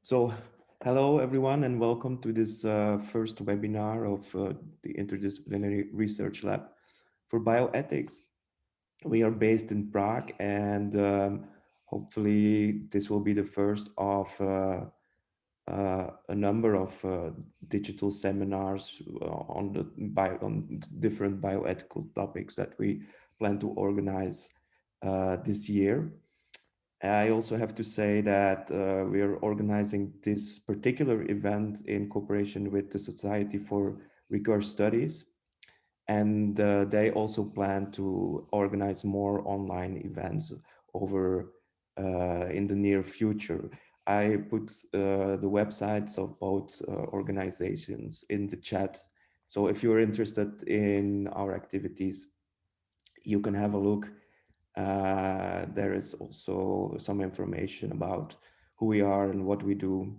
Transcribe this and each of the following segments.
So, hello everyone, and welcome to this first webinar of the Interdisciplinary Research Lab for Bioethics. We are based in Prague, and hopefully, this will be the first of a number of digital seminars on different bioethical topics that we plan to organize this year. I also have to say that we are organizing this particular event in cooperation with the Society for Recurse Studies, and they also plan to organize more online events over in the near future. I put the websites of both organizations in the chat. So if you're interested in our activities, you can have a look. There is also some information about who we are and what we do.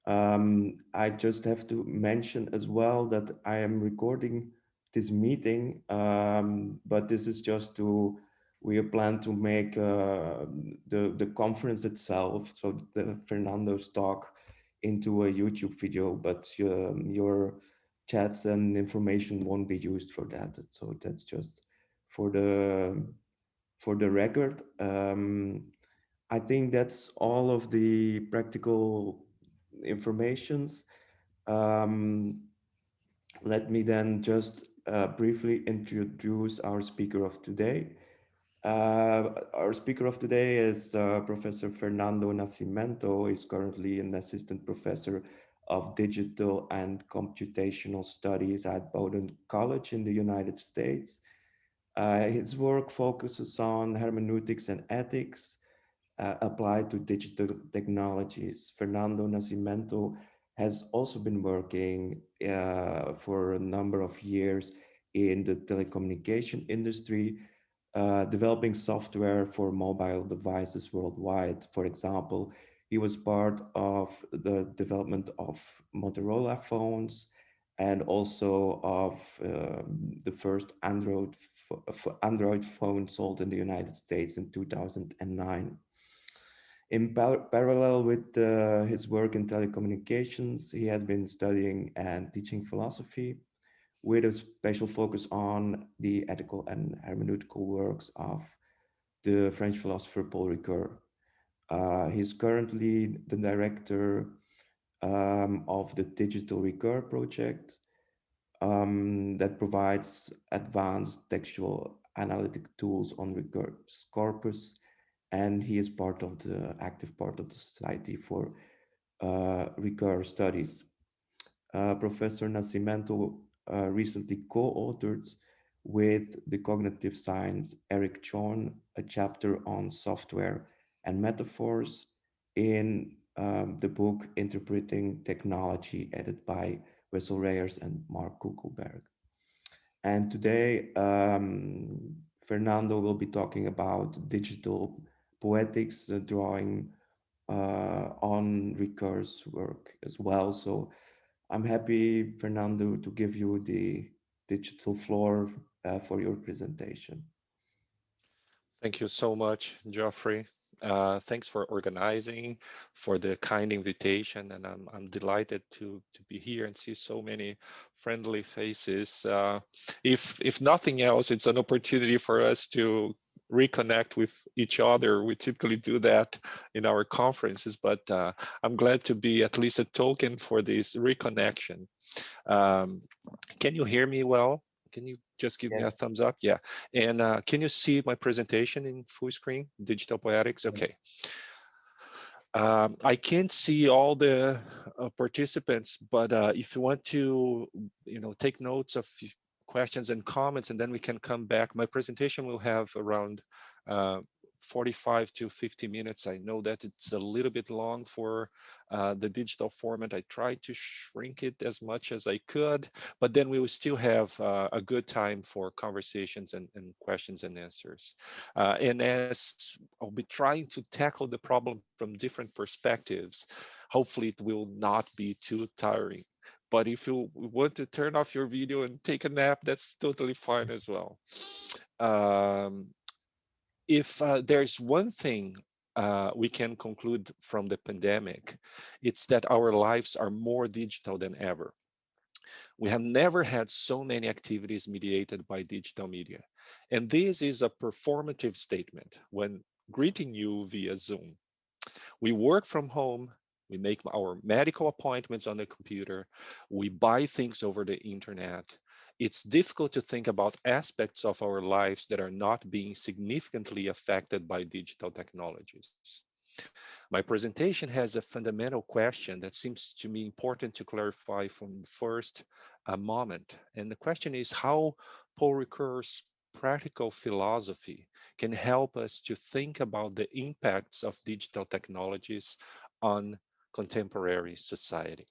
I just have to mention as well that I am recording this meeting, but this is just to, we plan to make the conference itself, so the Fernando's talk, into a YouTube video, but your chats and information won't be used for that. So that's just for the record. I think that's all of the practical informations. Um, Let me then just briefly introduce our speaker of today. Our speaker of today is Professor Fernando Nascimento. He's currently an assistant professor of digital and computational studies at Bowdoin College in the United States. His work focuses on hermeneutics and ethics applied to digital technologies. Fernando Nascimento has also been working for a number of years in the telecommunication industry, developing software for mobile devices worldwide. For example, he was part of the development of Motorola phones and also of the first Android phone sold in the United States in 2009. In parallel with his work in telecommunications, he has been studying and teaching philosophy with a special focus on the ethical and hermeneutical works of the French philosopher Paul Ricoeur. He's currently the director of the Digital Ricoeur project that provides advanced textual analytic tools on Ricoeur's corpus, and he is part of the active part of the Society for Ricoeur Studies. Professor Nascimento recently co-authored with the cognitive science Eric Chorn a chapter on software and metaphors in the book Interpreting Technology, edited by Wessel Reyers and Mark Kuckelberg. And today, Fernando will be talking about digital poetics, drawing on Ricoeur's work as well. So I'm happy, Fernando, to give you the digital floor for your presentation. Thank you so much, Geoffrey. Thanks for organizing, for the kind invitation, and I'm delighted to be here and see so many friendly faces. If nothing else, it's an opportunity for us to reconnect with each other. We typically do that in our conferences, but I'm glad to be at least a token for this reconnection. Um, can you hear me well? Can you just give me a Yes. thumbs up? Yeah. And can you see my presentation in full screen, Digital Poetics? Okay. I can't see all the participants, but if you want to, take notes of questions and comments, and then we can come back. My presentation will have around uh, 45 to 50 minutes. I know that it's a little bit long for the digital format. I tried to shrink it as much as I could, but then we will still have a good time for conversations and questions and answers. And as I'll be trying to tackle the problem from different perspectives, hopefully it will not be too tiring. But if you want to turn off your video and take a nap, that's totally fine as well. Um, if there's one thing we can conclude from the pandemic, it's that our lives are more digital than ever. We have never had so many activities mediated by digital media. And this is a performative statement when greeting you via Zoom. We work from home, we make our medical appointments on the computer, we buy things over the internet. It's difficult to think about aspects of our lives that are not being significantly affected by digital technologies. My presentation has a fundamental question that seems to me important to clarify from the first moment. And the question is how Paul Ricoeur's practical philosophy can help us to think about the impacts of digital technologies on contemporary society.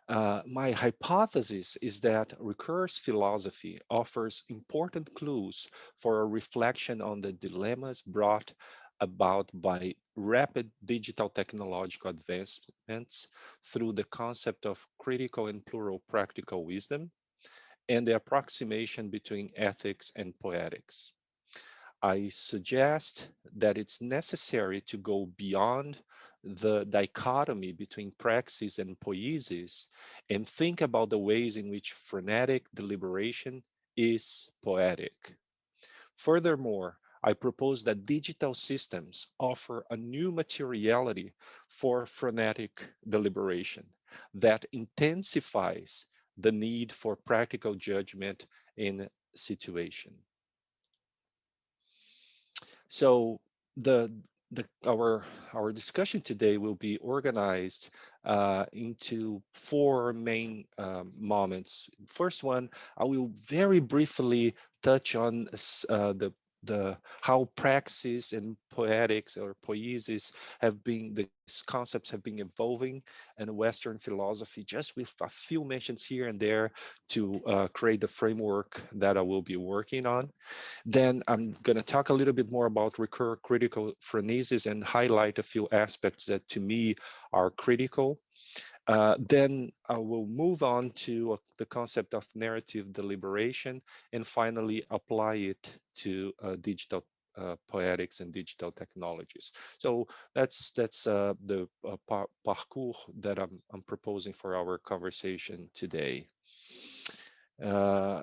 My hypothesis is that Ricoeur's philosophy offers important clues for a reflection on the dilemmas brought about by rapid digital technological advancements through the concept of critical and plural practical wisdom and the approximation between ethics and poetics. I suggest that it's necessary to go beyond the dichotomy between praxis and poiesis and think about the ways in which frenetic deliberation is poetic. Furthermore, I propose that digital systems offer a new materiality for frenetic deliberation that intensifies the need for practical judgment in situation. So the our discussion today will be organized into four main moments. First one, I will very briefly touch on the how praxis and poetics or poiesis have been these concepts have been evolving in Western philosophy, just with a few mentions here and there to create the framework that I will be working on. Then I'm going to talk a little bit more about recur critical phronesis and highlight a few aspects that to me are critical. Then I will move on to the concept of narrative deliberation and finally apply it to digital poetics and digital technologies. So that's the parcours that I'm proposing for our conversation today. Uh,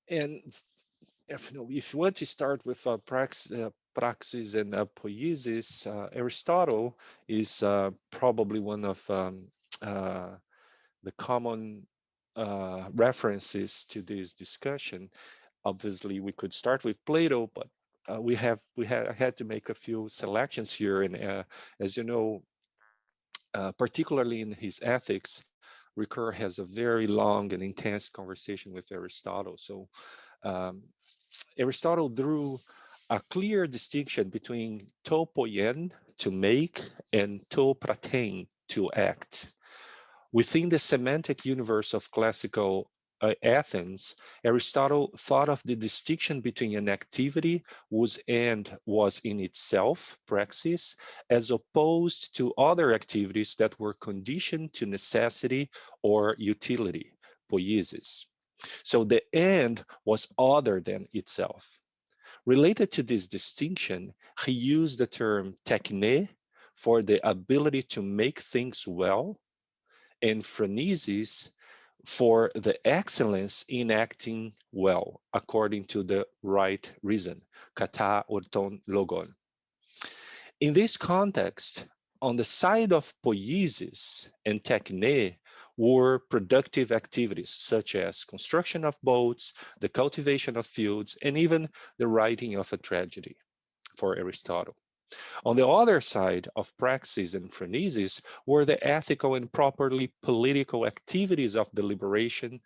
and if you want to start with praxis and poiesis, Aristotle is probably one of uh, the common references to this discussion. Obviously, we could start with Plato, but I had to make a few selections here. And as you know, particularly in his Ethics, Ricoeur has a very long and intense conversation with Aristotle. So um, Aristotle drew a clear distinction between to poien, to make, and to pratein, to act. Within the semantic universe of classical Athens, Aristotle thought of the distinction between an activity whose end was in itself, praxis, as opposed to other activities that were conditioned to necessity or utility, poiesis. So the end was other than itself. Related to this distinction, he used the term techne for the ability to make things well, and phronesis for the excellence in acting well, according to the right reason, kata orton logon. In this context, on the side of poiesis and techne were productive activities such as construction of boats, the cultivation of fields, and even the writing of a tragedy for Aristotle. On the other side of praxis and phronesis were the ethical and properly political activities of deliberation,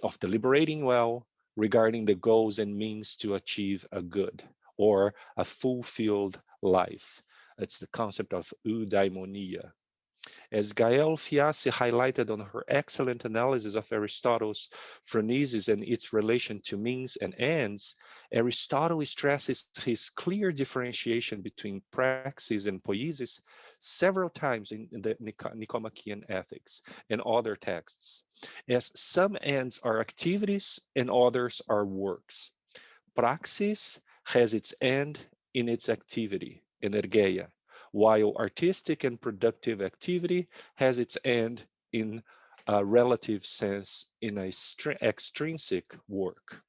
of deliberating well regarding the goals and means to achieve a good or a fulfilled life. It's the concept of eudaimonia. As Gael Fiassi highlighted on her excellent analysis of Aristotle's phronesis and its relation to means and ends, Aristotle stresses his clear differentiation between praxis and poiesis several times in the Nicomachean Ethics and other texts, as some ends are activities and others are works. Praxis has its end in its activity, energeia, while artistic and productive activity has its end in a relative sense in a extrinsic work.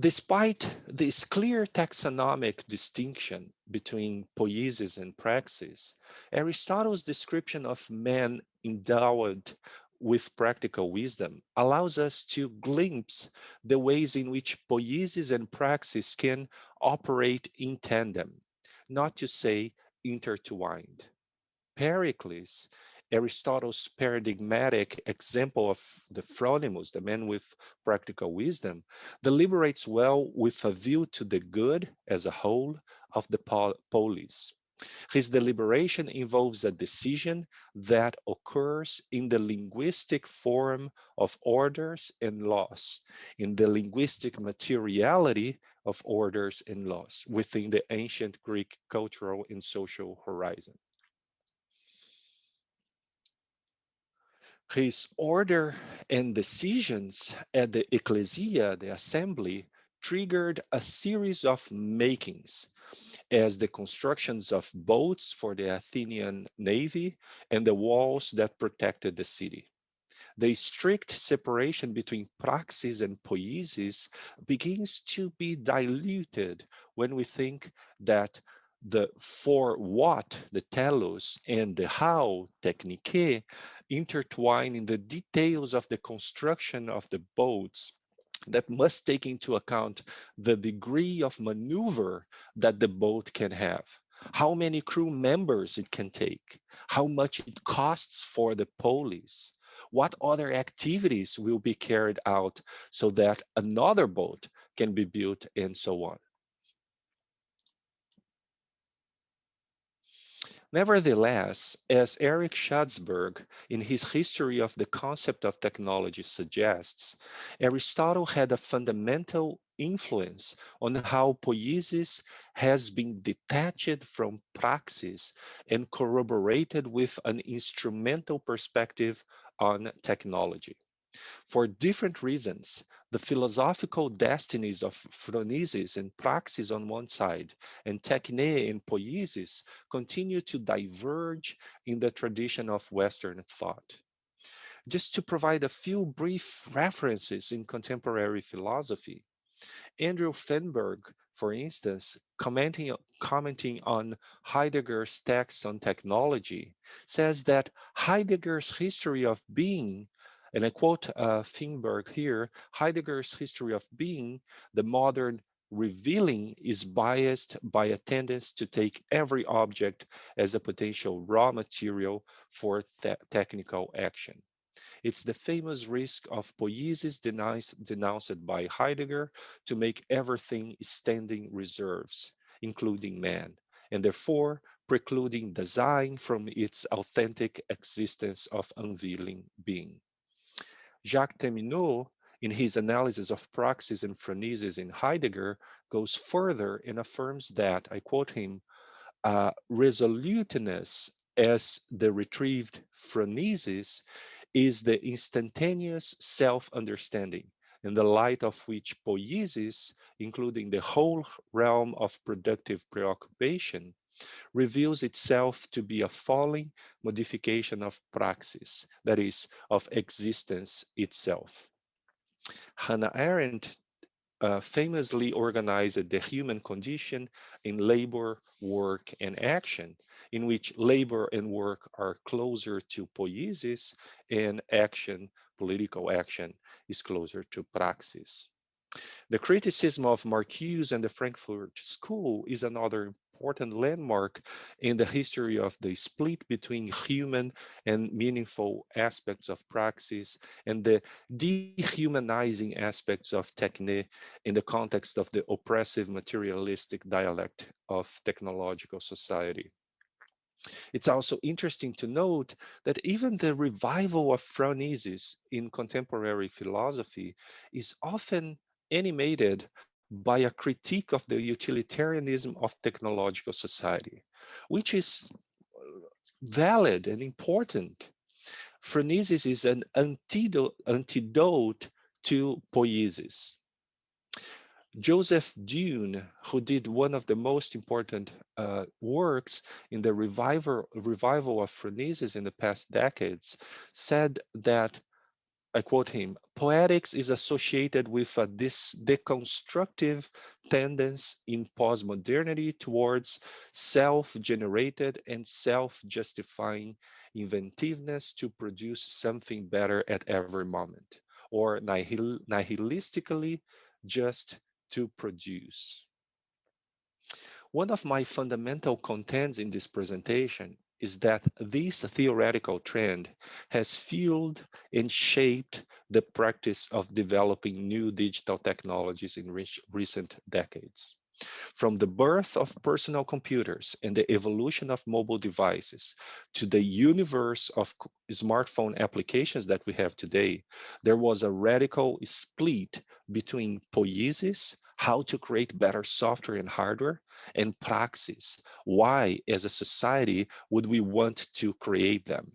Despite this clear taxonomic distinction between poiesis and praxis, Aristotle's description of man endowed with practical wisdom allows us to glimpse the ways in which poiesis and praxis can operate in tandem, not to say intertwined. Pericles, Aristotle's paradigmatic example of the Phronimus, the man with practical wisdom, deliberates well with a view to the good as a whole of the polis. His deliberation involves a decision that occurs in the linguistic form of orders and laws, in the linguistic materiality of orders and laws within the ancient Greek cultural and social horizon. His order and decisions at the ecclesia, the assembly, triggered a series of makings, as the constructions of boats for the Athenian navy and the walls that protected the city. The strict separation between praxis and poiesis begins to be diluted when we think that the for what, the telos, and the how, technique, intertwine in the details of the construction of the boats that must take into account the degree of maneuver that the boat can have, how many crew members it can take, how much it costs for the police, what other activities will be carried out so that another boat can be built, and so on. Nevertheless, as Eric Schatzberg in his History of the Concept of Technology suggests, Aristotle had a fundamental influence on how poiesis has been detached from praxis and corroborated with an instrumental perspective on technology. For different reasons, the philosophical destinies of phronesis and praxis on one side and techne and poiesis continue to diverge in the tradition of Western thought. Just to provide a few brief references in contemporary philosophy, Andrew Fenberg, for instance, commenting on Heidegger's text on technology, says that Heidegger's history of being, and I quote Fenberg here, Heidegger's history of being, the modern revealing, is biased by a tendency to take every object as a potential raw material for technical action. It's the famous risk of poiesis denounced by Heidegger to make everything standing reserves, including man, and therefore precluding design from its authentic existence of unveiling being. Jacques Teminot, in his analysis of praxis and phronesis in Heidegger, goes further and affirms that, I quote him, resoluteness as the retrieved phronesis is the instantaneous self-understanding, in the light of which poiesis, including the whole realm of productive preoccupation, reveals itself to be a falling modification of praxis, that is, of existence itself. Hannah Arendt famously organized the human condition in labor, work, and action, in which labor and work are closer to poiesis, and action, political action, is closer to praxis. The criticism of Marcuse and the Frankfurt School is another important landmark in the history of the split between human and meaningful aspects of praxis and the dehumanizing aspects of techne in the context of the oppressive materialistic dialect of technological society. It's also interesting to note that even the revival of phronesis in contemporary philosophy is often animated by a critique of the utilitarianism of technological society, which is valid and important. Phronesis is an antidote to poiesis. Joseph Dune, who did one of the most important works in the revival of Phronesis in the past decades, said that, I quote him, poetics is associated with this deconstructive tendency in postmodernity towards self generated and self justifying inventiveness to produce something better at every moment, or nihilistically, just to produce. One of my fundamental contents in this presentation is that this theoretical trend has fueled and shaped the practice of developing new digital technologies in recent decades. From the birth of personal computers and the evolution of mobile devices to the universe of smartphone applications that we have today, there was a radical split between poiesis, how to create better software and hardware, and praxis, why as a society would we want to create them.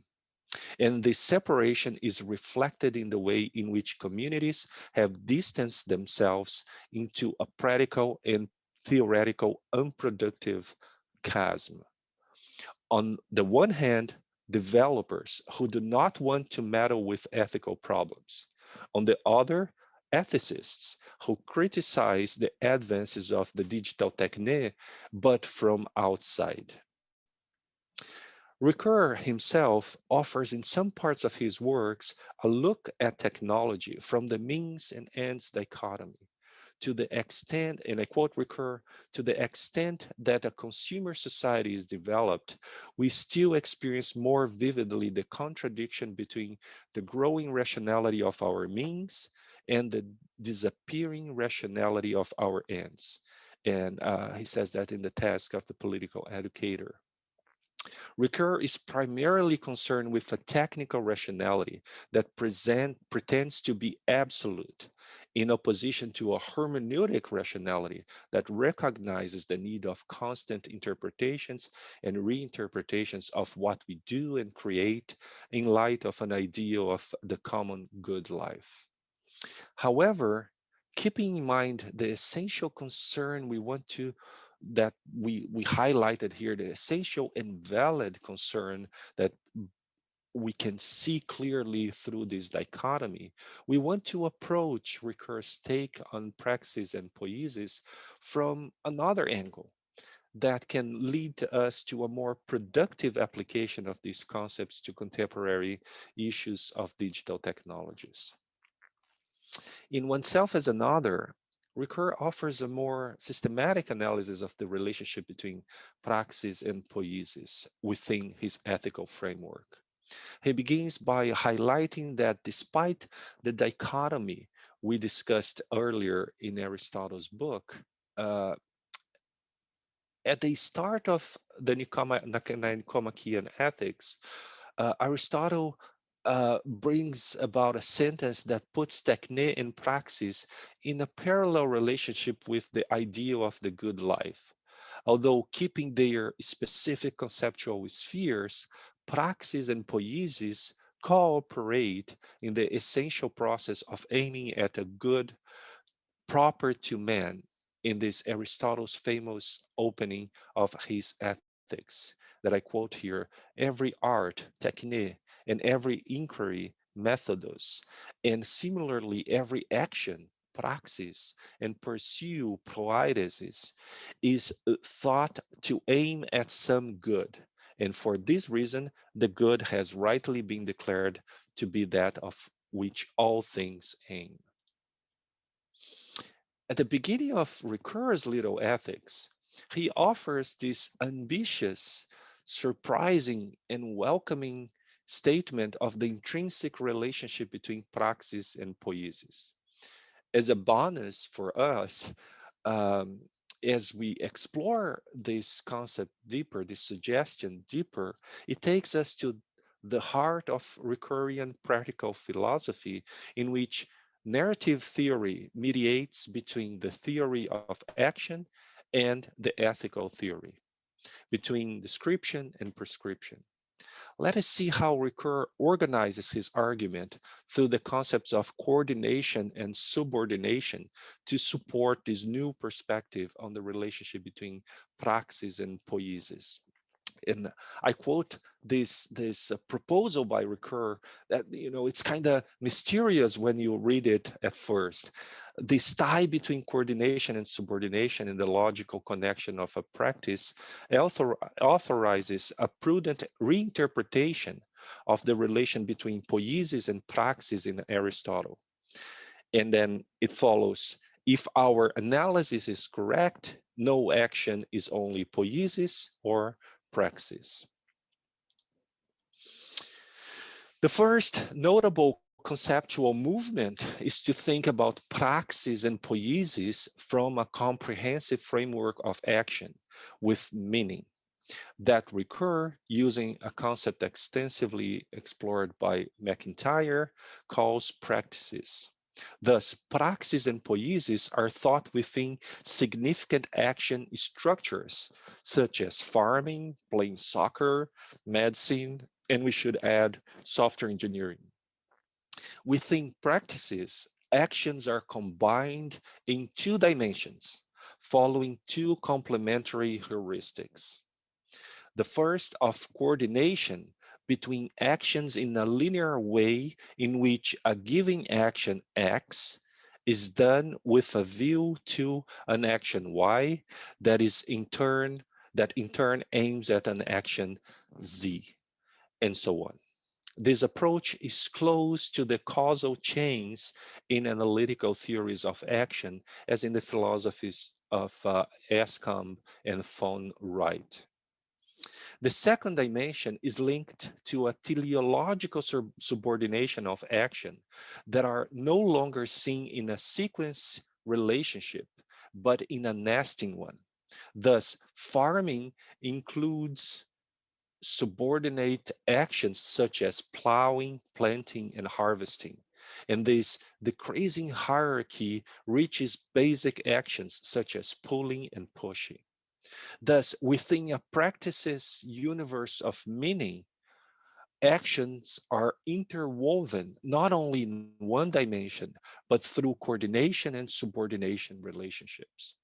And this separation is reflected in the way in which communities have distanced themselves into a practical and theoretical unproductive chasm. On the one hand, developers who do not want to meddle with ethical problems. On the other, ethicists who criticize the advances of the digital technique, but from outside. Ricoeur himself offers in some parts of his works a look at technology from the means and ends dichotomy, to the extent, and I quote Ricoeur, to the extent that a consumer society is developed, we still experience more vividly the contradiction between the growing rationality of our means and the disappearing rationality of our ends. And he says that in the task of the political educator. Ricoeur is primarily concerned with a technical rationality that pretends to be absolute, in opposition to a hermeneutic rationality that recognizes the need of constant interpretations and reinterpretations of what we do and create in light of an ideal of the common good life. However, keeping in mind the essential concern we want to that we highlighted here, the essential and valid concern that we can see clearly through this dichotomy, we want to approach Ricoeur's take on praxis and poiesis from another angle that can lead us to a more productive application of these concepts to contemporary issues of digital technologies. In oneself as another, Ricoeur offers a more systematic analysis of the relationship between praxis and poiesis within his ethical framework. He begins by highlighting that despite the dichotomy we discussed earlier in Aristotle's book, uh, at the start of the Nicomachean Ethics, Aristotle brings about a sentence that puts techne and praxis in a parallel relationship with the ideal of the good life. Although keeping their specific conceptual spheres, praxis and poiesis cooperate in the essential process of aiming at a good proper to man in this Aristotle's famous opening of his Ethics that I quote here, every art, techne, and every inquiry, methodos, and similarly every action, praxis, and pursue, proidesis, is thought to aim at some good. And for this reason, the good has rightly been declared to be that of which all things aim. At the beginning of Ricoeur's Little Ethics, he offers this ambitious, surprising, and welcoming statement of the intrinsic relationship between praxis and poiesis. As a bonus for us, um, as we explore this concept deeper, this suggestion deeper, it takes us to the heart of Ricoeurian practical philosophy, in which narrative theory mediates between the theory of action and the ethical theory, between description and prescription. Let us see how Ricoeur organizes his argument through the concepts of coordination and subordination to support this new perspective on the relationship between praxis and poiesis. And I quote this proposal by Ricoeur that it's kind of mysterious when you read it at first. This tie between coordination and subordination in the logical connection of a practice authorizes a prudent reinterpretation of the relation between poiesis and praxis in Aristotle. And then it follows, if our analysis is correct, no action is only poiesis or praxis. The first notable conceptual movement is to think about praxis and poiesis from a comprehensive framework of action with meaning that recur using a concept extensively explored by McIntyre calls practices. Thus, praxis and poiesis are thought within significant action structures, such as farming, playing soccer, medicine, and we should add software engineering. Within practices, actions are combined in two dimensions, following two complementary heuristics. The first of coordination between actions in a linear way in which a given action X is done with a view to an action Y that in turn aims at an action Z, and so on. This approach is close to the causal chains in analytical theories of action, as in the philosophies of Escombe and von Wright. The second dimension is linked to a teleological subordination of action that are no longer seen in a sequence relationship, but in a nesting one. Thus, farming includes subordinate actions such as plowing, planting, and harvesting. And this decreasing hierarchy reaches basic actions such as pulling and pushing. Thus, within a practice's universe of meaning, actions are interwoven not only in one dimension, but through coordination and subordination relationships.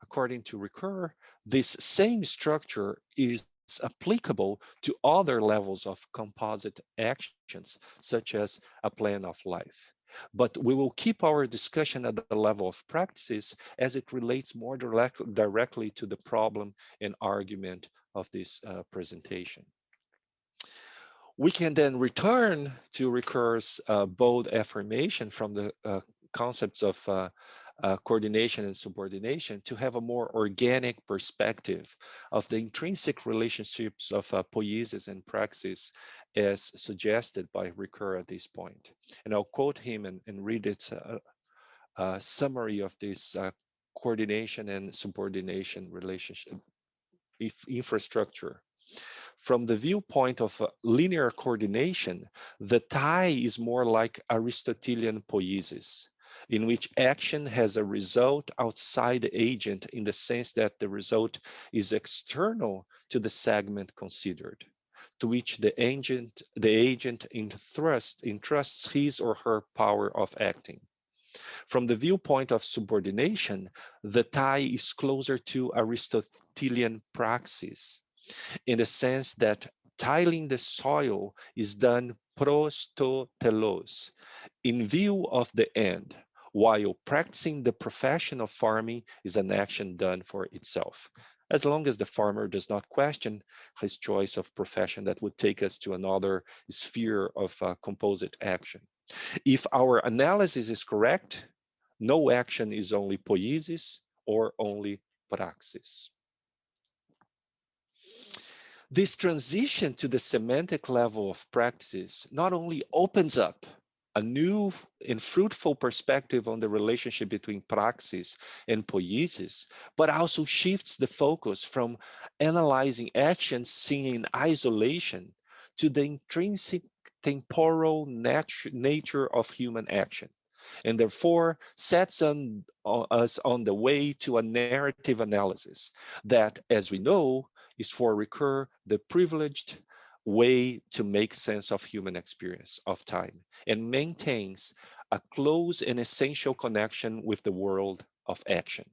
According to Ricoeur, this same structure is applicable to other levels of composite actions, such as a plan of life. But we will keep our discussion at the level of practices as it relates more directly to the problem and argument of this presentation. We can then return to Ricoeur's bold affirmation from the concepts of coordination and subordination to have a more organic perspective of the intrinsic relationships of poiesis and praxis as suggested by Ricoeur at this point. And I'll quote him and read its summary of this coordination and subordination relationship infrastructure. From the viewpoint of linear coordination, the tie is more like Aristotelian poiesis, in which action has a result outside the agent in the sense that the result is external to the segment considered, to which the agent entrusts his or her power of acting. From the viewpoint of subordination, the tie is closer to Aristotelian praxis, in the sense that tilling the soil is done pros to telos, in view of the end, while practicing the profession of farming is an action done for itself, as long as the farmer does not question his choice of profession that would take us to another sphere of composite action. If our analysis is correct, no action is only poiesis or only praxis. This transition to the semantic level of practices not only opens up a new and fruitful perspective on the relationship between praxis and poiesis, but also shifts the focus from analyzing actions seen in isolation to the intrinsic temporal nature of human action, and therefore sets us on the way to a narrative analysis that, as we know, is for Ricoeur the privileged way to make sense of human experience of time and maintains a close and essential connection with the world of action.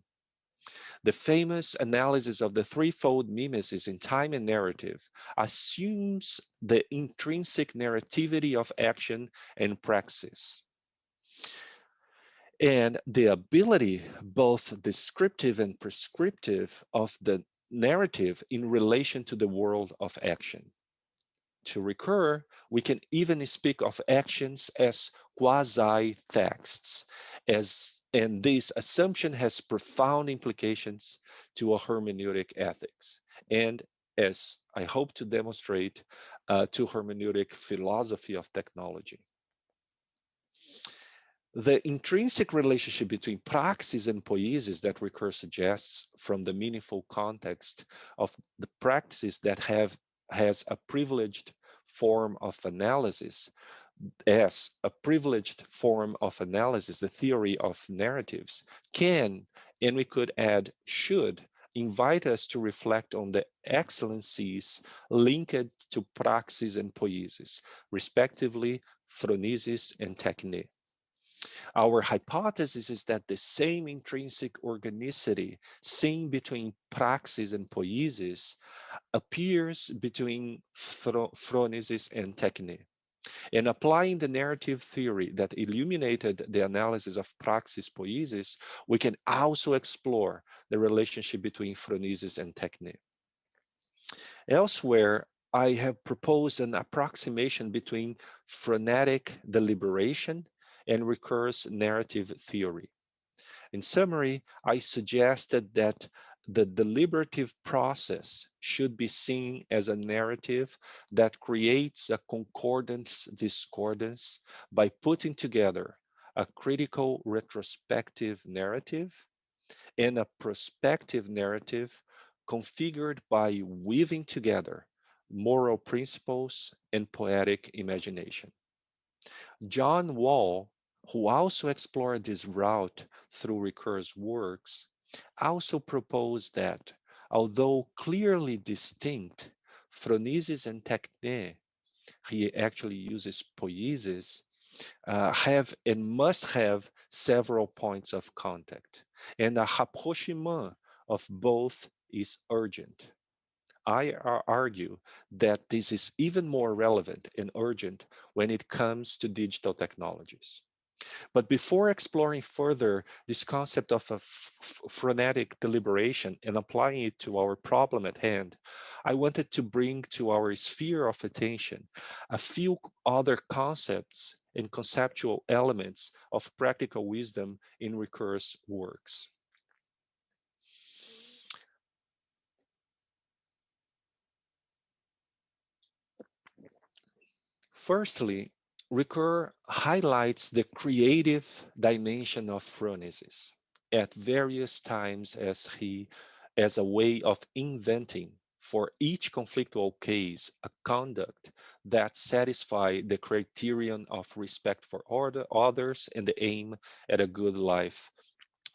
The famous analysis of the threefold mimesis in time and narrative assumes the intrinsic narrativity of action and praxis and the ability, both descriptive and prescriptive, of the narrative in relation to the world of action. To recur, we can even speak of actions as quasi-texts, and this assumption has profound implications to a hermeneutic ethics, and as I hope to demonstrate, to hermeneutic philosophy of technology. The intrinsic relationship between praxis and poiesis that Ricoeur suggests from the meaningful context of the practices that has a privileged form of analysis, as a privileged form of analysis, the theory of narratives, can, and we could add should, invite us to reflect on the excellencies linked to praxis and poiesis, respectively, phronesis and techne. Our hypothesis is that the same intrinsic organicity seen between praxis and poiesis appears between phronesis and techne. In applying the narrative theory that illuminated the analysis of praxis poiesis, we can also explore the relationship between phronesis and techne. Elsewhere, I have proposed an approximation between phronetic deliberation and recurse narrative theory. In summary, I suggested that the deliberative process should be seen as a narrative that creates a concordance discordance by putting together a critical retrospective narrative and a prospective narrative configured by weaving together moral principles and poetic imagination. John Wall, who also explored this route through Ricoeur's works, also proposed that, although clearly distinct, phronesis and techne, he actually uses poiesis, have and must have several points of contact, and a rapprochement of both is urgent. I argue that this is even more relevant and urgent when it comes to digital technologies. But before exploring further this concept of a frenetic deliberation and applying it to our problem at hand, I wanted to bring to our sphere of attention a few other concepts and conceptual elements of practical wisdom in Ricoeur's works. Firstly, Ricoeur highlights the creative dimension of phronesis at various times as a way of inventing for each conflictual case a conduct that satisfy the criterion of respect for others and the aim at a good life,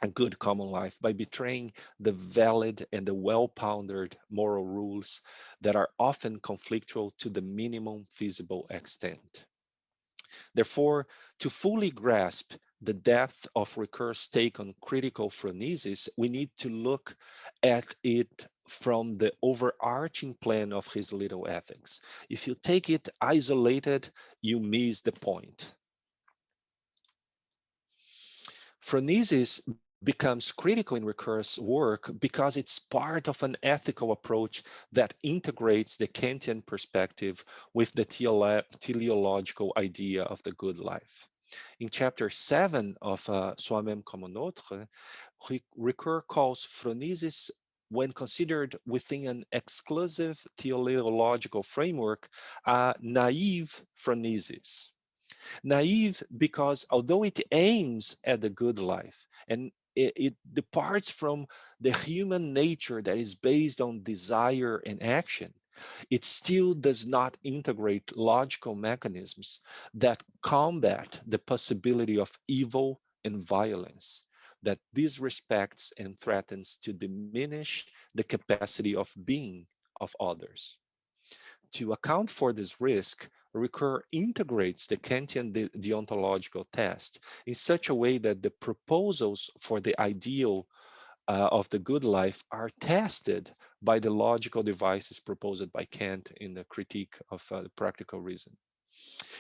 a good common life, by betraying the valid and the well-pondered moral rules that are often conflictual to the minimum feasible extent. Therefore, to fully grasp the depth of Ricoeur's take on critical phronesis, we need to look at it from the overarching plan of his little ethics. If you take it isolated, you miss the point. Phronesis becomes critical in Ricoeur's work because it's part of an ethical approach that integrates the Kantian perspective with the teleological idea of the good life. In chapter 7 of Soi-même comme un autre, Ricoeur calls phronesis, when considered within an exclusive teleological framework, a naive phronesis. Naive because although it aims at the good life and it departs from the human nature that is based on desire and action, it still does not integrate logical mechanisms that combat the possibility of evil and violence, that disrespects and threatens to diminish the capacity of being of others. To account for this risk, Ricoeur integrates the Kantian deontological test in such a way that the proposals for the ideal of the good life are tested by the logical devices proposed by Kant in the critique of practical reason.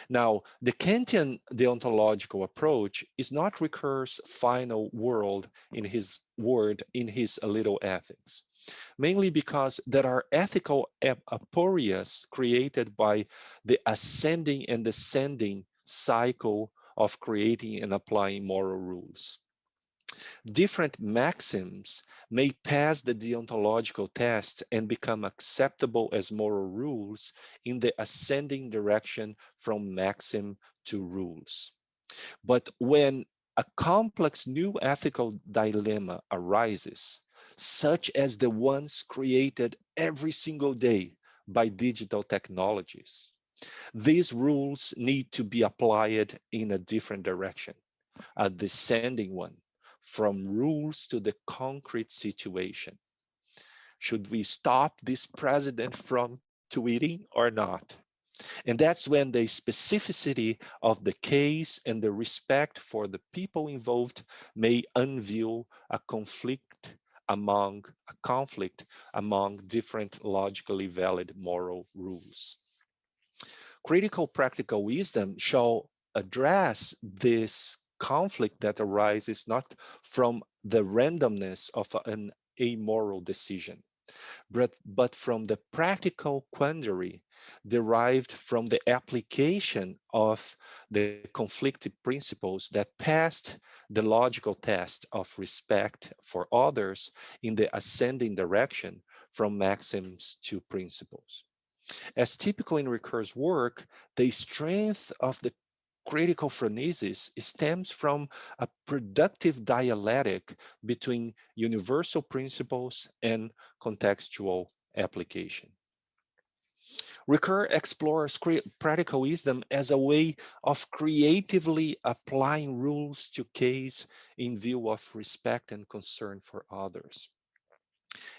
Now, the Kantian deontological approach is not Ricoeur's final word in his Little Ethics, mainly because there are ethical aporias created by the ascending and descending cycle of creating and applying moral rules. Different maxims may pass the deontological test and become acceptable as moral rules in the ascending direction from maxim to rules. But when a complex new ethical dilemma arises, such as the ones created every single day by digital technologies, these rules need to be applied in a different direction, a descending one, from rules to the concrete situation. Should we stop this president from tweeting or not? And that's when the specificity of the case and the respect for the people involved may unveil a conflict among different logically valid moral rules. Critical practical wisdom shall address this conflict that arises not from the randomness of an amoral decision, but from the practical quandary derived from the application of the conflicted principles that passed the logical test of respect for others in the ascending direction from maxims to principles. As typical in Ricoeur's work, the strength of the critical phronesis stems from a productive dialectic between universal principles and contextual application. Ricoeur explores practical wisdom as a way of creatively applying rules to case in view of respect and concern for others.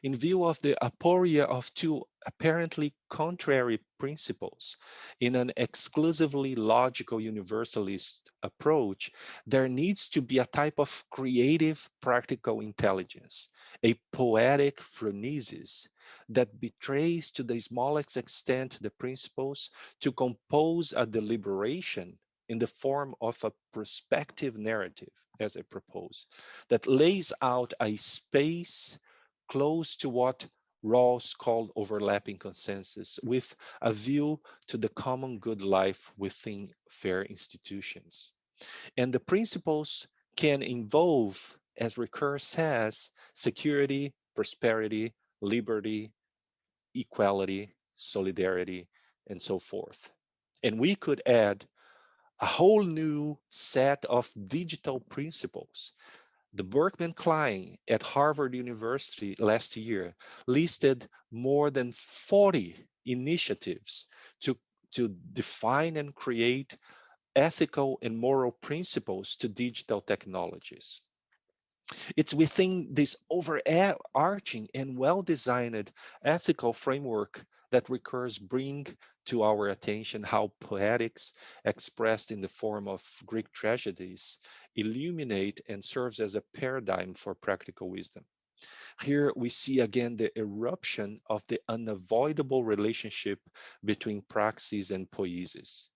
In view of the aporia of two apparently contrary principles in an exclusively logical universalist approach, there needs to be a type of creative practical intelligence, a poetic phronesis that betrays to the smallest extent the principles to compose a deliberation in the form of a prospective narrative, as I propose, that lays out a space close to what Rawls called overlapping consensus, with a view to the common good life within fair institutions. And the principles can involve, as Ricoeur says, security, prosperity, liberty, equality, solidarity, and so forth. And we could add a whole new set of digital principles. The Berkman Klein at Harvard University last year listed more than 40 initiatives to, to define and create ethical and moral principles to digital technologies. It's within this overarching and well-designed ethical framework that Ricoeurs bring to our attention how poetics, expressed in the form of Greek tragedies, illuminate and serves as a paradigm for practical wisdom. Here we see again the eruption of the unavoidable relationship between praxis and poiesis.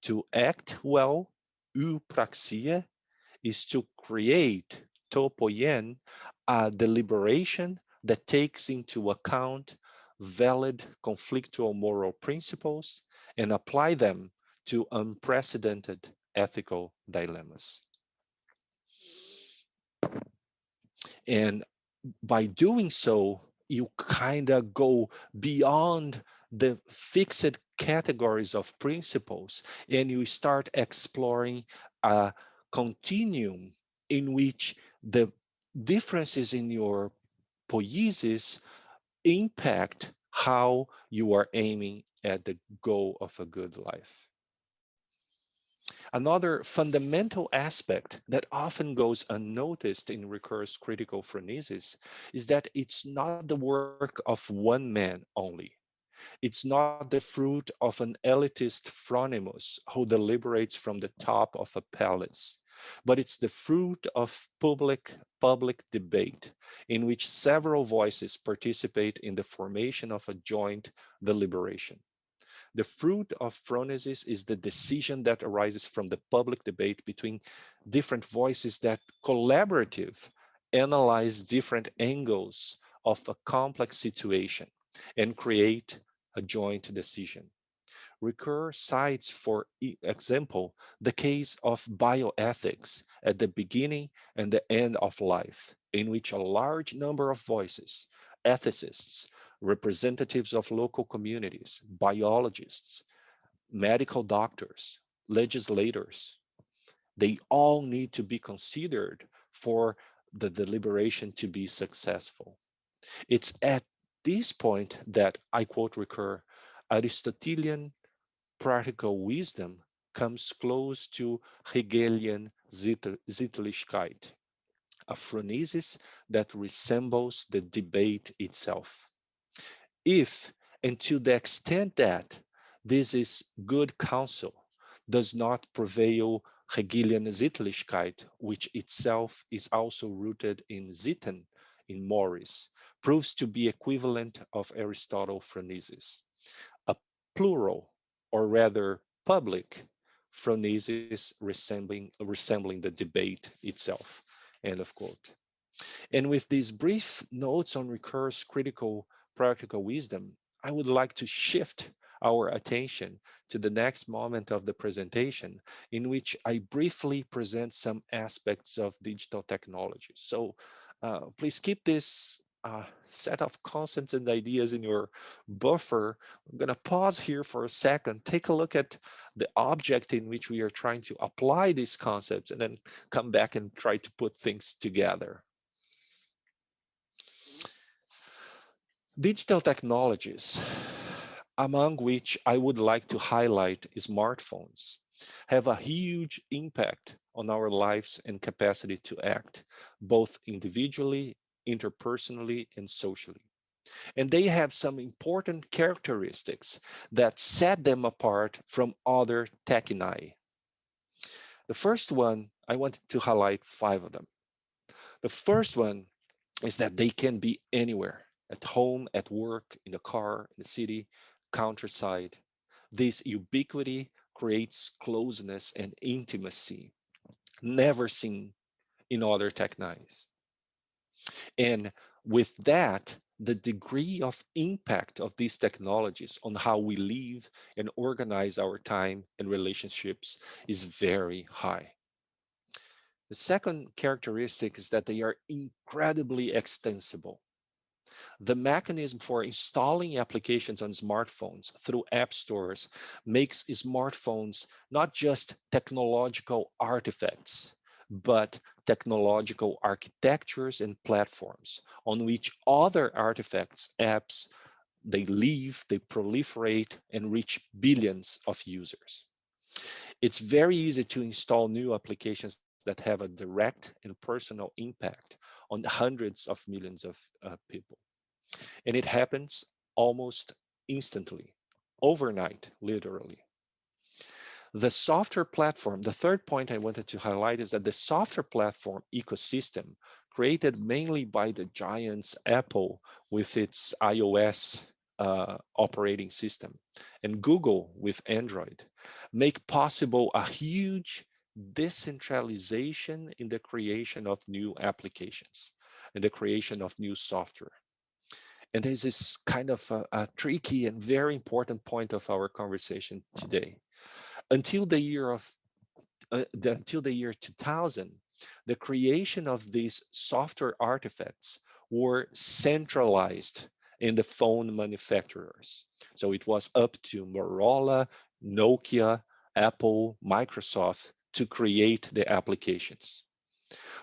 To act well, praxia, is to create topoien, a deliberation that takes into account valid conflictual moral principles and apply them to unprecedented ethical dilemmas. And by doing so, you kind of go beyond the fixed categories of principles and you start exploring a continuum in which the differences in your poiesis impact how you are aiming at the goal of a good life. Another fundamental aspect that often goes unnoticed in Ricoeur's critical phronesis is that it's not the work of one man only. It's not the fruit of an elitist Phronimus who deliberates from the top of a palace, but it's the fruit of public debate in which several voices participate in the formation of a joint deliberation. The fruit of phronesis is the decision that arises from the public debate between different voices that collaborative analyze different angles of a complex situation and create a joint decision. Recur cites, for example, the case of bioethics at the beginning and the end of life, in which a large number of voices, ethicists, representatives of local communities, biologists, medical doctors, legislators, they all need to be considered for the deliberation to be successful. It's at this point that, I quote Recur, Aristotelian practical wisdom comes close to Hegelian Sittlichkeit, a phronesis that resembles the debate itself. If, and to the extent that, this is good counsel, does not prevail Hegelian Sittlichkeit, which itself is also rooted in Sitten, in Morris, proves to be equivalent of Aristotle phronesis, a plural, or rather public, phronesis resembling the debate itself. End of quote. And with these brief notes on Recur's critical practical wisdom, I would like to shift our attention to the next moment of the presentation, in which I briefly present some aspects of digital technology. So please keep this set of concepts and ideas in your buffer. I'm going to pause here for a second, take a look at the object in which we are trying to apply these concepts, and then come back and try to put things together. Digital technologies, among which I would like to highlight smartphones, have a huge impact on our lives and capacity to act, both individually, interpersonally, and socially. And they have some important characteristics that set them apart from other techini. The first one, I wanted to highlight five of them. The first one is that they can be anywhere, at home, at work, in the car, in the city, countryside. This ubiquity creates closeness and intimacy never seen in other technologies. And with that, the degree of impact of these technologies on how we live and organize our time and relationships is very high. The second characteristic is that they are incredibly extensible. The mechanism for installing applications on smartphones through app stores makes smartphones not just technological artifacts, but technological architectures and platforms on which other artifacts, apps, they live, they proliferate, and reach billions of users. It's very easy to install new applications that have a direct and personal impact on hundreds of millions of people. And it happens almost instantly, overnight, literally. The software platform, the third point I wanted to highlight is that the software platform ecosystem, created mainly by the giants Apple with its iOS operating system and Google with Android, make possible a huge decentralization in the creation of new applications and the creation of new software. And this is kind of a tricky and very important point of our conversation today. Until the year of until the year 2000, the creation of these software artifacts were centralized in the phone manufacturers. So it was up to Motorola, Nokia, Apple, Microsoft to create the applications.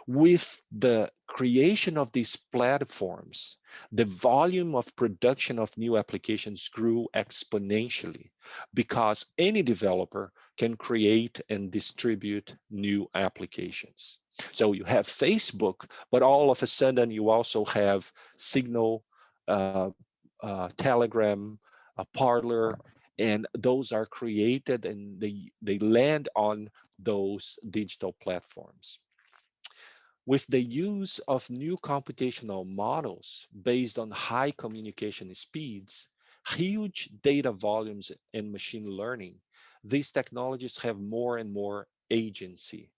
With the creation of these platforms, the volume of production of new applications grew exponentially because any developer can create and distribute new applications. So you have Facebook, but all of a sudden you also have Signal, Telegram, a parlor, and those are created and they land on those digital platforms. With the use of new computational models based on high communication speeds, huge data volumes, and machine learning, these technologies have more and more agency.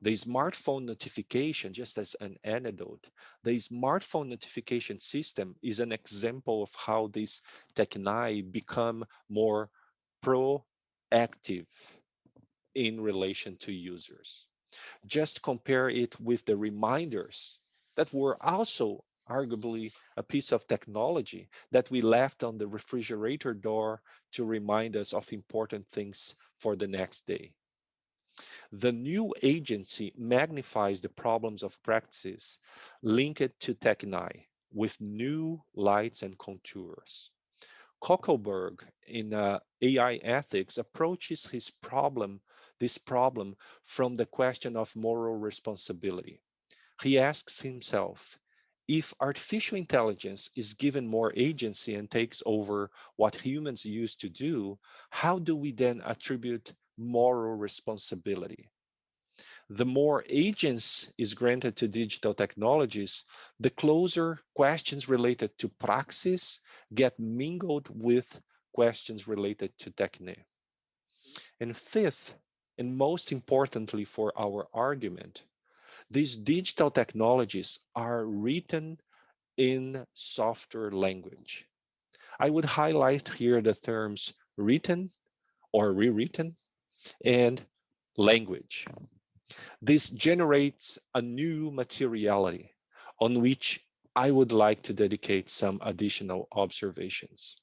The smartphone notification, just as an anecdote, the smartphone notification system is an example of how these technology become more proactive in relation to users. Just compare it with the reminders that were also arguably a piece of technology that we left on the refrigerator door to remind us of important things for the next day. The new agency magnifies the problems of practices linked to techni with new lights and contours. Kokelberg in AI ethics approaches this problem from the question of moral responsibility. He asks himself, if artificial intelligence is given more agency and takes over what humans used to do, how do we then attribute moral responsibility? The more agents is granted to digital technologies, the closer questions related to praxis get mingled with questions related to techne. And fifth, and most importantly for our argument, these digital technologies are written in software language. I would highlight here the terms written or rewritten and language. This generates a new materiality on which I would like to dedicate some additional observations.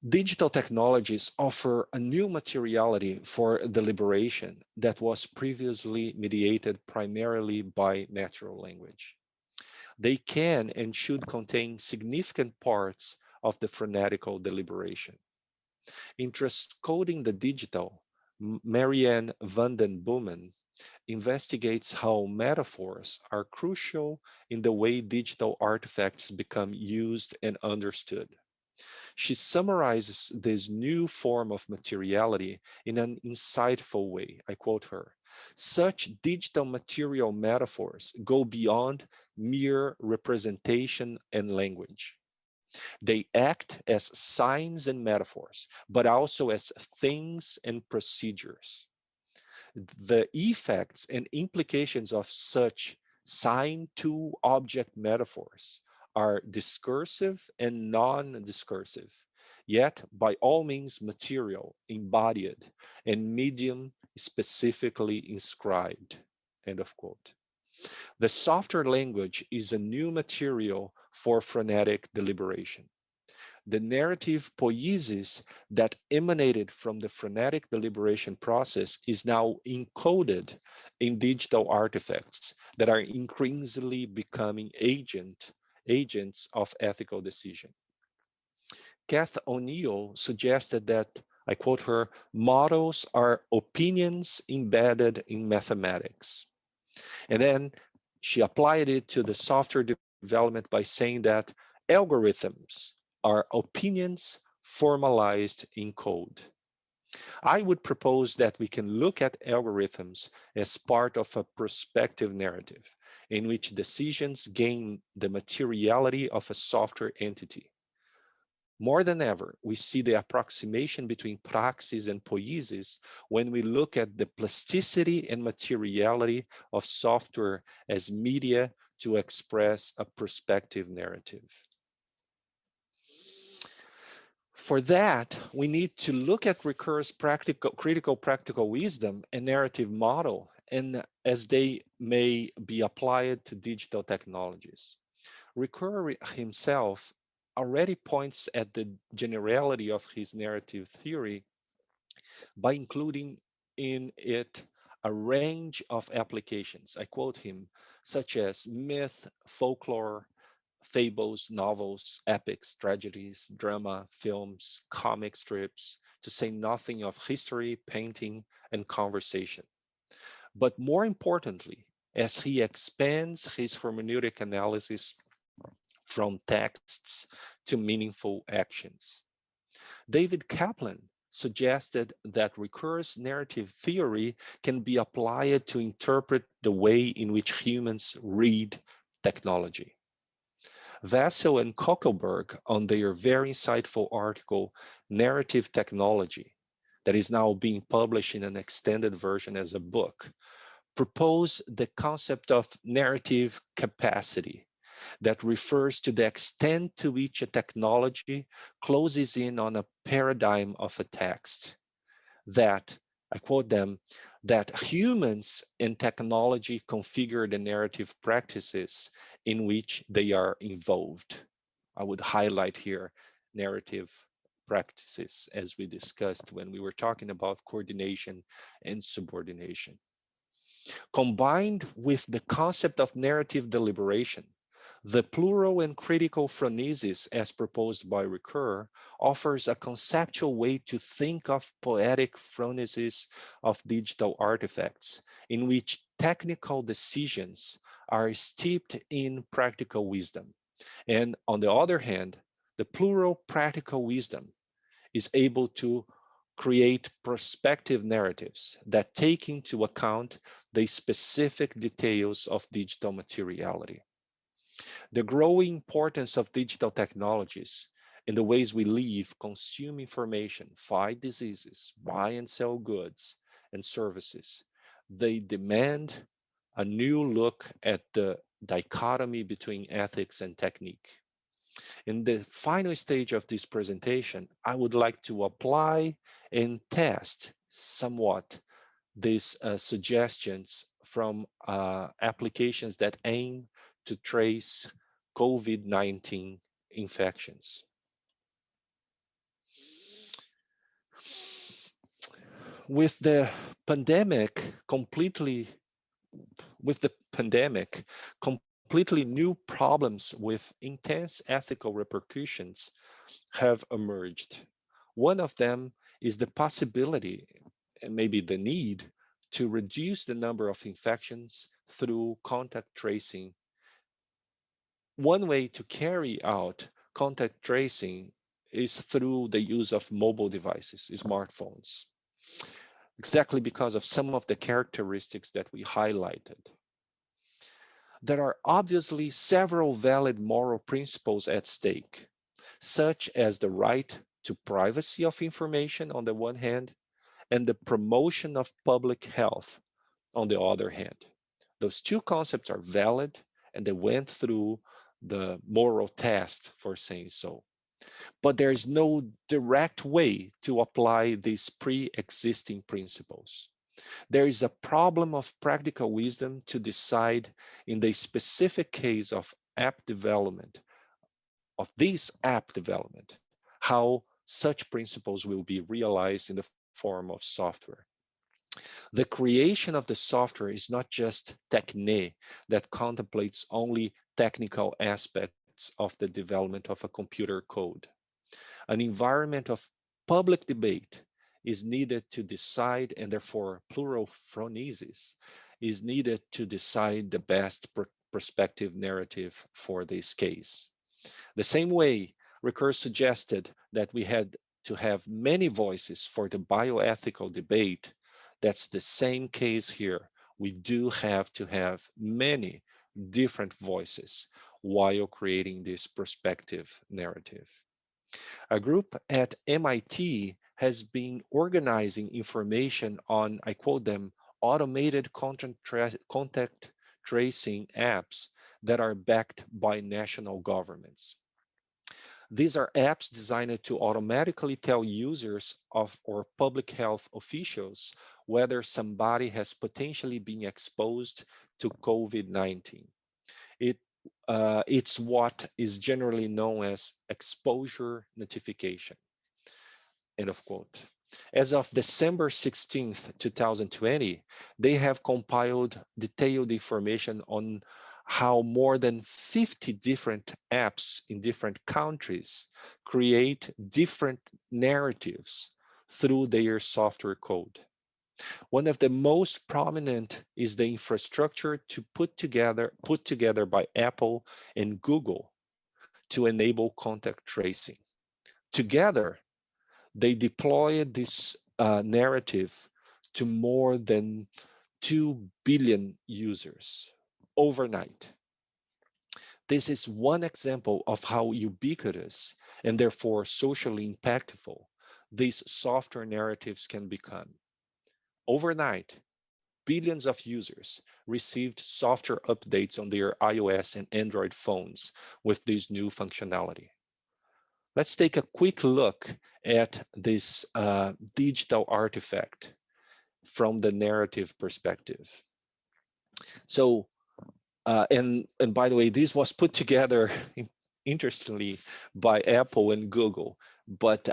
Digital technologies offer a new materiality for deliberation that was previously mediated primarily by natural language. They can and should contain significant parts of the phonetical deliberation. In transcoding the digital, Marianne van den Boomen investigates how metaphors are crucial in the way digital artifacts become used and understood. She summarizes this new form of materiality in an insightful way. I quote her: such digital material metaphors go beyond mere representation and language. They act as signs and metaphors, but also as things and procedures. The effects and implications of such sign to object metaphors are discursive and non-discursive, yet by all means material, embodied, and medium specifically inscribed. End of quote. The softer language is a new material for phonetic deliberation. The narrative poiesis that emanated from the phonetic deliberation process is now encoded in digital artifacts that are increasingly becoming agents of ethical decision. Kath O'Neill suggested that, I quote her, models are opinions embedded in mathematics. And then she applied it to the software development by saying that algorithms are opinions formalized in code. I would propose that we can look at algorithms as part of a prospective narrative in which decisions gain the materiality of a software entity. More than ever, we see the approximation between praxis and poiesis when we look at the plasticity and materiality of software as media to express a prospective narrative. For that, we need to look at Ricoeur's critical practical wisdom and narrative model, and as they may be applied to digital technologies. Ricoeur himself already points at the generality of his narrative theory by including in it a range of applications. I quote him, such as myth, folklore, fables, novels, epics, tragedies, drama, films, comic strips, to say nothing of history, painting, and conversation. But more importantly, as he expands his hermeneutic analysis from texts to meaningful actions. David Kaplan suggested that recursive narrative theory can be applied to interpret the way in which humans read technology. Vassell and Kokelberg, on their very insightful article, Narrative Technology, that is now being published in an extended version as a book, propose the concept of narrative capacity that refers to the extent to which a technology closes in on a paradigm of a text. That, I quote them, that humans and technology configure the narrative practices in which they are involved. I would highlight here narrative practices as we discussed when we were talking about coordination and subordination. Combined with the concept of narrative deliberation, the plural and critical phronesis as proposed by Ricoeur offers a conceptual way to think of poetic phronesis of digital artifacts, in which technical decisions are steeped in practical wisdom. And on the other hand, the plural practical wisdom is able to create prospective narratives that take into account the specific details of digital materiality. The growing importance of digital technologies in the ways we live, consume information, fight diseases, buy and sell goods and services, they demand a new look at the dichotomy between ethics and technique. In the final stage of this presentation, I would like to apply and test somewhat these suggestions from applications that aim to trace COVID-19 infections. With the pandemic completely, with the pandemic, completely new problems with intense ethical repercussions have emerged. One of them is the possibility and maybe the need to reduce the number of infections through contact tracing. One way to carry out contact tracing is through the use of mobile devices, smartphones, exactly because of some of the characteristics that we highlighted. There are obviously several valid moral principles at stake, such as the right to privacy of information on the one hand, and the promotion of public health on the other hand. Those two concepts are valid and they went through the moral test for saying so. But there is no direct way to apply these pre-existing principles. There is a problem of practical wisdom to decide in the specific case of app development, of this app development, how such principles will be realized in the form of software. The creation of the software is not just techne that contemplates only technical aspects of the development of a computer code. An environment of public debate is needed to decide, and therefore plural phronesis is needed to decide the best prospective narrative for this case. The same way, Ricoeur suggested that we had to have many voices for the bioethical debate. That's the same case here. We do have to have many different voices while creating this prospective narrative. A group at MIT has been organizing information on, I quote them, automated contact tracing apps that are backed by national governments. These are apps designed to automatically tell users of or public health officials whether somebody has potentially been exposed to COVID-19. It, it's what is generally known as exposure notification, end of quote. As of December 16th, 2020, they have compiled detailed information on how more than 50 different apps in different countries create different narratives through their software code. One of the most prominent is the infrastructure to put together by Apple and Google to enable contact tracing. Together, they deployed this narrative to more than 2 billion users overnight. This is one example of how ubiquitous and therefore socially impactful these software narratives can become. Overnight, billions of users received software updates on their iOS and Android phones with this new functionality. Let's take a quick look at this digital artifact from the narrative perspective. So, and by the way, this was put together interestingly by Apple and Google, but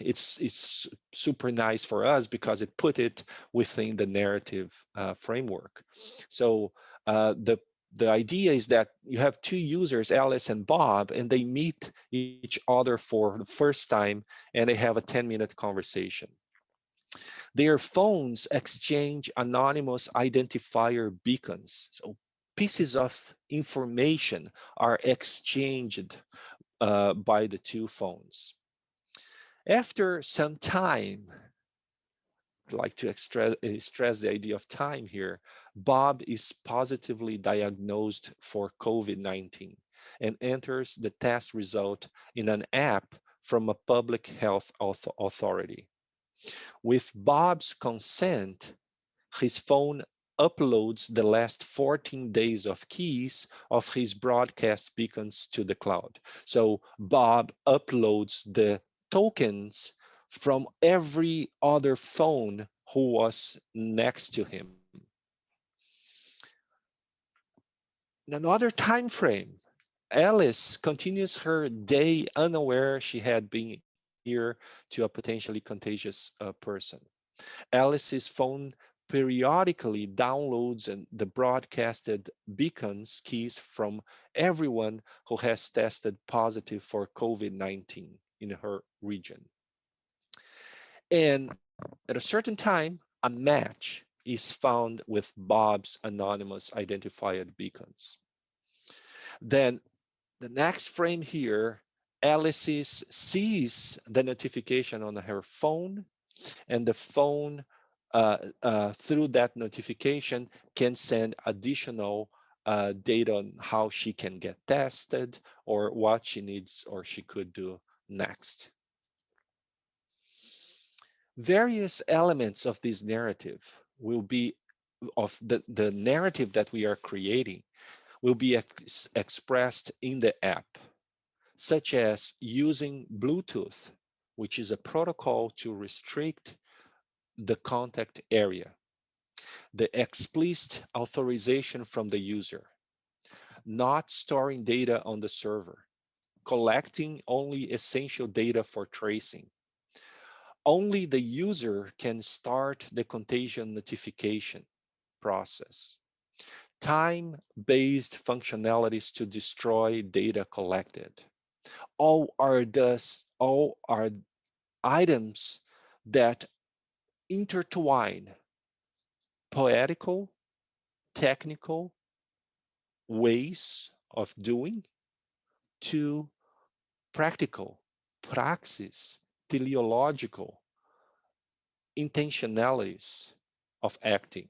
it's super nice for us because it put it within the narrative framework. So the idea is that you have two users, Alice and Bob, and they meet each other for the first time, and they have a 10-minute conversation. Their phones exchange anonymous identifier beacons. So pieces of information are exchanged by the two phones. After some time, I'd like to stress the idea of time here, Bob is positively diagnosed for COVID-19 and enters the test result in an app from a public health authority. With Bob's consent, his phone uploads the last 14 days of keys of his broadcast beacons to the cloud. So Bob uploads the tokens from every other phone who was next to him. In another time frame, Alice continues her day unaware she had been near to a potentially contagious person. Alice's phone periodically downloads the broadcasted beacons keys from everyone who has tested positive for COVID-19 in her region. And at a certain time, a match is found with Bob's anonymous identified beacons. Then the next frame here, Alice sees the notification on her phone, and the phone through that notification can send additional data on how she can get tested or what she needs or she could do next. Various elements of this narrative will be of the narrative that we are creating will be expressed in the app, such as using Bluetooth, which is a protocol to restrict the contact area, the explicit authorization from the user, not storing data on the server, collecting only essential data for tracing. Only the user can start the contagion notification process. Time-based functionalities to destroy data collected. All are items that intertwine poetical, technical ways of doing to practical, praxis, teleological intentionalities of acting.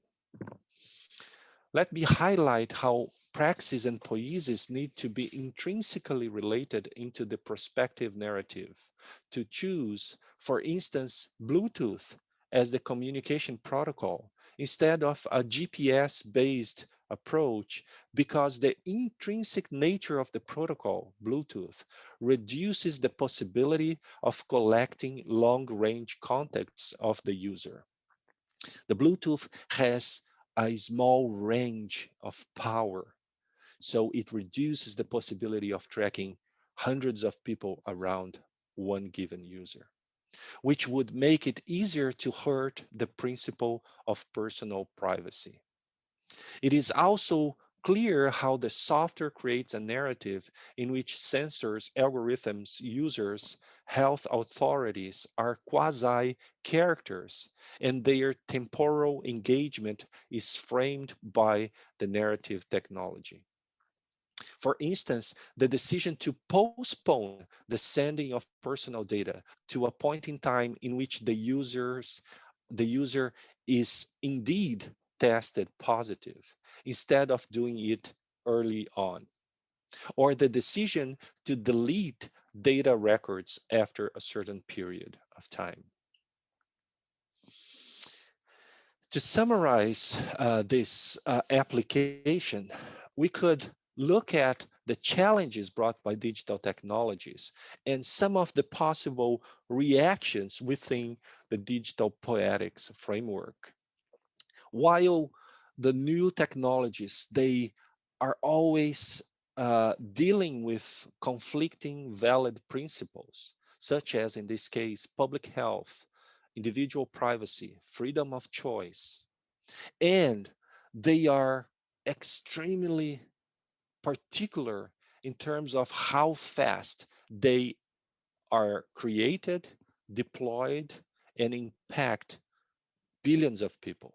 Let me highlight how praxis and poiesis need to be intrinsically related into the prospective narrative. To choose, for instance, Bluetooth as the communication protocol instead of a GPS-based approach because the intrinsic nature of the protocol, Bluetooth, reduces the possibility of collecting long-range contacts of the user. The Bluetooth has a small range of power, so it reduces the possibility of tracking hundreds of people around one given user, which would make it easier to hurt the principle of personal privacy. It is also clear how the software creates a narrative in which sensors, algorithms, users, health authorities are quasi-characters, and their temporal engagement is framed by the narrative technology. For instance, the decision to postpone the sending of personal data to a point in time in which the user is indeed tested positive instead of doing it early on, or the decision to delete data records after a certain period of time. To summarize this application, we could look at the challenges brought by digital technologies and some of the possible reactions within the digital poetics framework. While the new technologies, they are always dealing with conflicting valid principles, such as in this case, public health, individual privacy, freedom of choice, and they are extremely particular in terms of how fast they are created, deployed, and impact billions of people.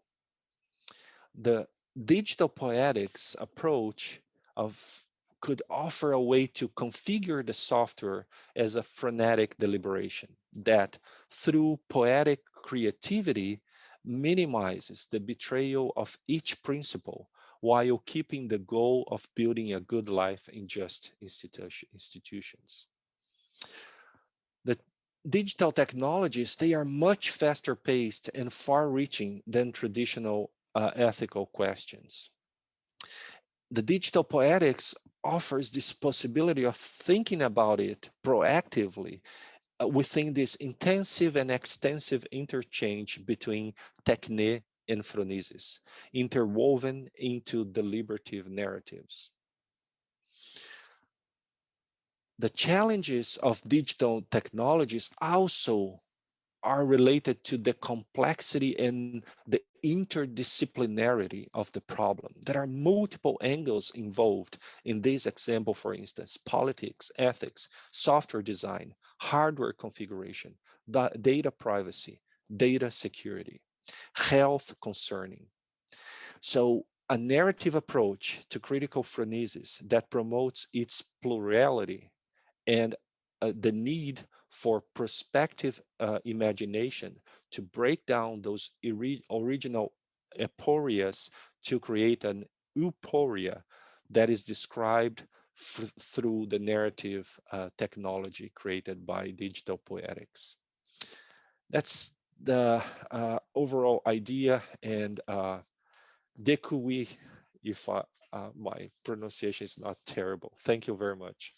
The digital poetics approach of could offer a way to configure the software as a frenetic deliberation that, through poetic creativity, minimizes the betrayal of each principle while keeping the goal of building a good life in just institutions. The digital technologies, they are much faster paced and far reaching than traditional ethical questions. The digital poetics offers this possibility of thinking about it proactively within this intensive and extensive interchange between techne and phronesis, interwoven into deliberative narratives. The challenges of digital technologies also are related to the complexity and the interdisciplinarity of the problem. There are multiple angles involved in this example, for instance, politics, ethics, software design, hardware configuration, data privacy, data security, health concerning. So a narrative approach to critical phronesis that promotes its plurality and the need for prospective imagination to break down those original aporias to create an euporia that is described through the narrative technology created by digital poetics. That's the overall idea, and Dekui, if my pronunciation is not terrible. Thank you very much.